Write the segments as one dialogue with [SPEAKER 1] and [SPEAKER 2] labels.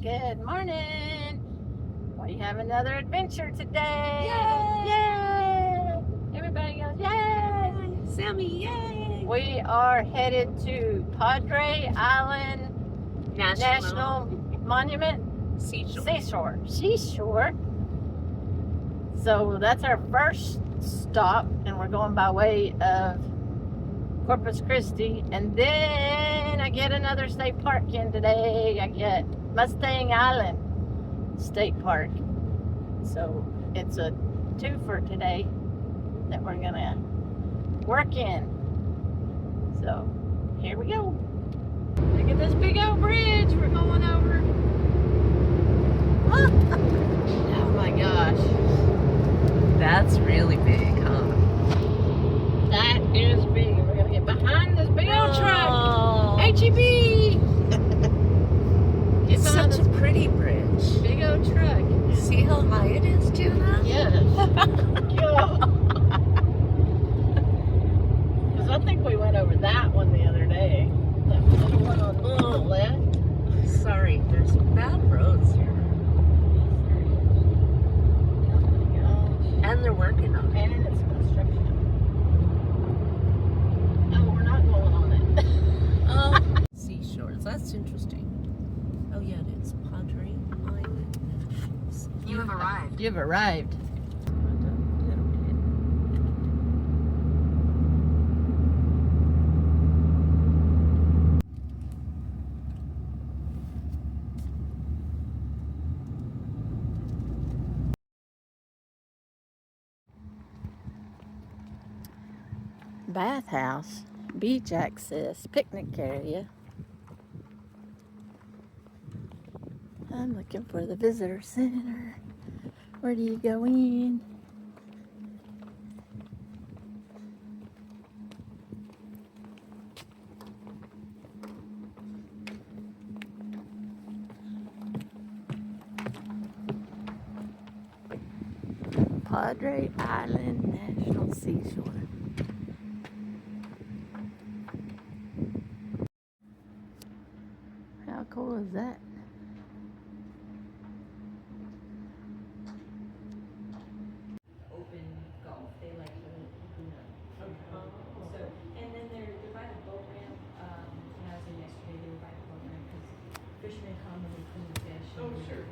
[SPEAKER 1] Good morning. We have another adventure today.
[SPEAKER 2] Yay!
[SPEAKER 1] Yay! Everybody goes, yay!
[SPEAKER 2] Sammy, yay!
[SPEAKER 1] We are headed to Padre Island National Monument.
[SPEAKER 2] Seashore.
[SPEAKER 1] Seashore. So that's our first stop, and we're going by way of Corpus Christi, and then I get another state park in today. I get Mustang Island State Park. So it's a twofer today that we're gonna work in. So here we go. Look at this big old bridge we're going over. Oh my gosh.
[SPEAKER 2] That's really big, huh?
[SPEAKER 1] That is big. We're gonna get behind this big old truck.
[SPEAKER 2] Oh.
[SPEAKER 1] HEB.
[SPEAKER 2] It's such a pretty bridge.
[SPEAKER 1] Big old truck.
[SPEAKER 2] See how high it is, Jenna?
[SPEAKER 1] Yes. Because I think we went over that one the other day. That little one on the left.
[SPEAKER 2] Sorry, there's bad roads here. And they're working on it.
[SPEAKER 1] And it's construction. No, we're not going on it.
[SPEAKER 2] Seashores, that's interesting. Oh yeah, it is. Padre Island. You have arrived.
[SPEAKER 1] You've arrived. Bathhouse, beach access, picnic area. I'm looking for the visitor center. Where do you go in? Padre Island National Seashore. How cool is that?
[SPEAKER 3] Open golf. They like to open up. So, and then they're by the boat ramp. When I was in yesterday, they were by the boat ramp because fishermen come and they clean the fish. Oh, sure.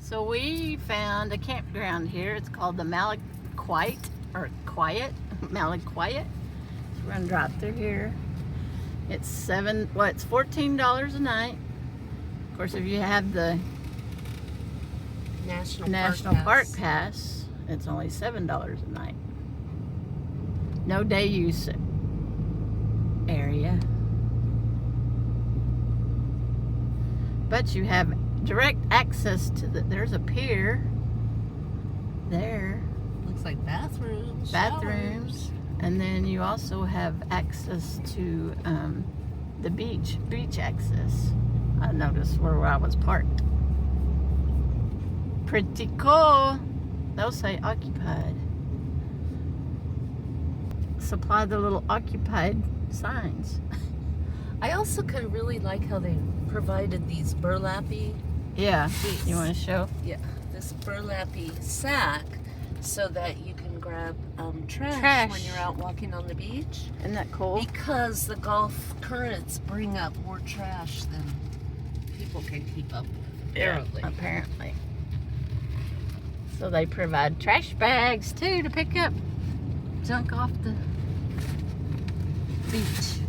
[SPEAKER 1] So we found a campground here. It's called the Malaquite, or Quiet, Malaquite. So we're gonna drive through here. It's it's $14 a night. Of course, if you have the National Park Pass, it's only $7 a night. No day use area. But you have direct access to there's a pier there.
[SPEAKER 2] Looks like bathrooms.
[SPEAKER 1] Showers. And then you also have access to the beach access. I noticed where I was parked. Pretty cool. They'll say occupied. Supply the little occupied signs.
[SPEAKER 2] I also kind of really like how they provided these burlappy.
[SPEAKER 1] Yeah. You want to show?
[SPEAKER 2] Yeah, this burlappy sack so that you can grab
[SPEAKER 1] Trash.
[SPEAKER 2] when you're out walking on the beach.
[SPEAKER 1] Isn't that cool?
[SPEAKER 2] Because the Gulf currents bring up more trash than people can keep up with, apparently.
[SPEAKER 1] Apparently. So they provide trash bags too to pick up junk off the beach.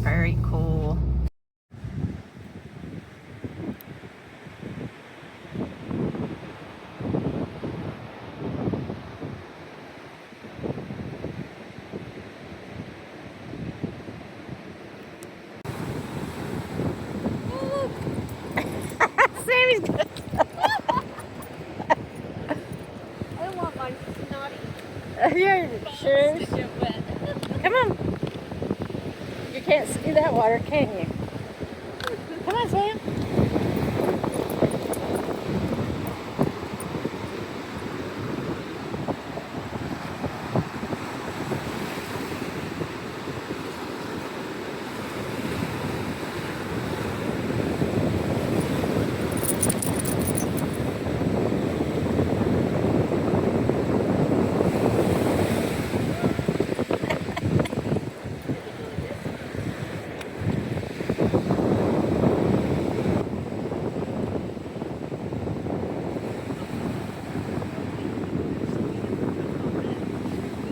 [SPEAKER 1] Very cool. Sammy's good.
[SPEAKER 3] I don't want my snotty
[SPEAKER 1] Your shoes.
[SPEAKER 3] to get wet.
[SPEAKER 1] can't see that water, can you? Come on, Sam.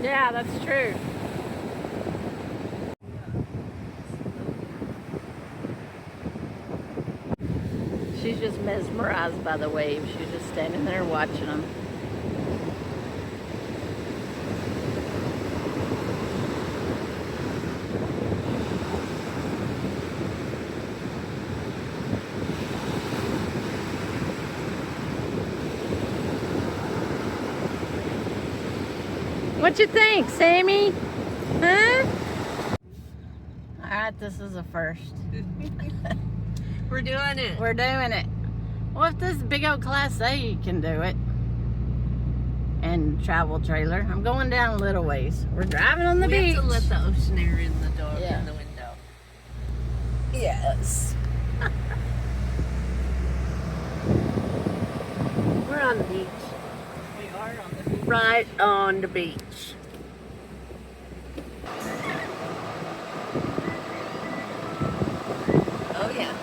[SPEAKER 1] Yeah, that's true. She's just mesmerized by the waves. She's just standing there watching them. What you think, Sammy? Huh? All right, this is a first.
[SPEAKER 2] We're doing it.
[SPEAKER 1] We're doing it. Well, if this big old Class A can do it, and travel trailer, I'm going down a little ways. We're driving on the
[SPEAKER 2] We
[SPEAKER 1] beach.
[SPEAKER 2] have to let the ocean air in the door,
[SPEAKER 1] Yeah.
[SPEAKER 2] in the window.
[SPEAKER 1] Yes.
[SPEAKER 2] We're on the beach.
[SPEAKER 1] We are on the beach.
[SPEAKER 2] Right on the beach. Oh yeah.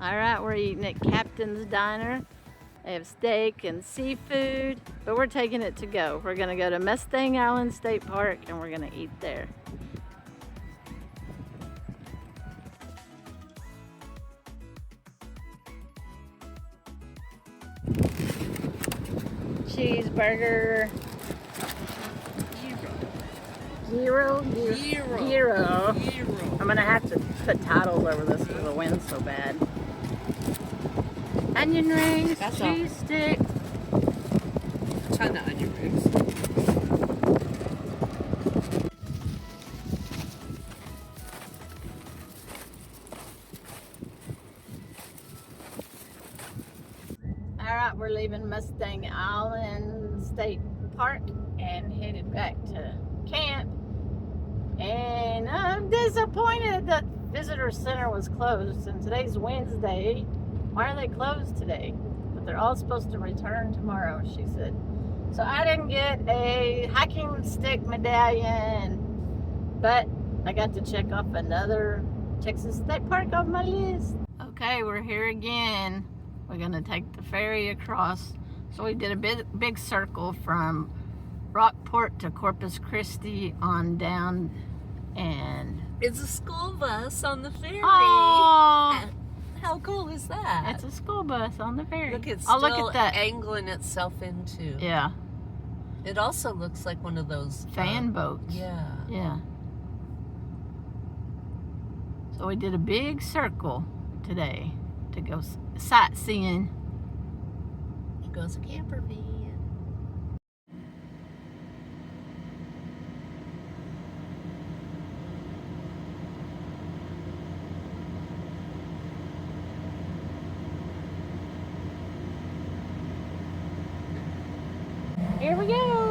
[SPEAKER 1] All right, we're eating at Captain's Diner. They have steak and seafood, but we're taking it to go. We're gonna go to Mustang Island State Park and we're gonna eat there. Cheeseburger. Gyro. I'm gonna have to put titles over this because the wind's so bad. Onion rings,
[SPEAKER 2] That's all.
[SPEAKER 1] cheese stick.
[SPEAKER 2] Ton of onion rings.
[SPEAKER 1] All right, we're leaving Mustang Island State Park and headed back to camp. And I'm disappointed that visitor center was closed, and today's Wednesday. Why are they closed today? But they're all supposed to return tomorrow, she said. So I didn't get a hiking stick medallion, but I got to check off another Texas State Park off my list. Okay, we're here again. We're gonna take the ferry across. So we did a big circle from Rockport to Corpus Christi on down And
[SPEAKER 2] It's a school bus on the ferry.
[SPEAKER 1] oh,
[SPEAKER 2] How cool is that?
[SPEAKER 1] it's a school bus on the ferry.
[SPEAKER 2] Look, it's
[SPEAKER 1] Oh,
[SPEAKER 2] still
[SPEAKER 1] look at that.
[SPEAKER 2] angling itself into.
[SPEAKER 1] Yeah,
[SPEAKER 2] It also looks like one of those
[SPEAKER 1] fan boats.
[SPEAKER 2] Yeah.
[SPEAKER 1] Yeah. So we did a big circle today to go sightseeing.
[SPEAKER 2] Here goes a camper van.
[SPEAKER 1] Here we go.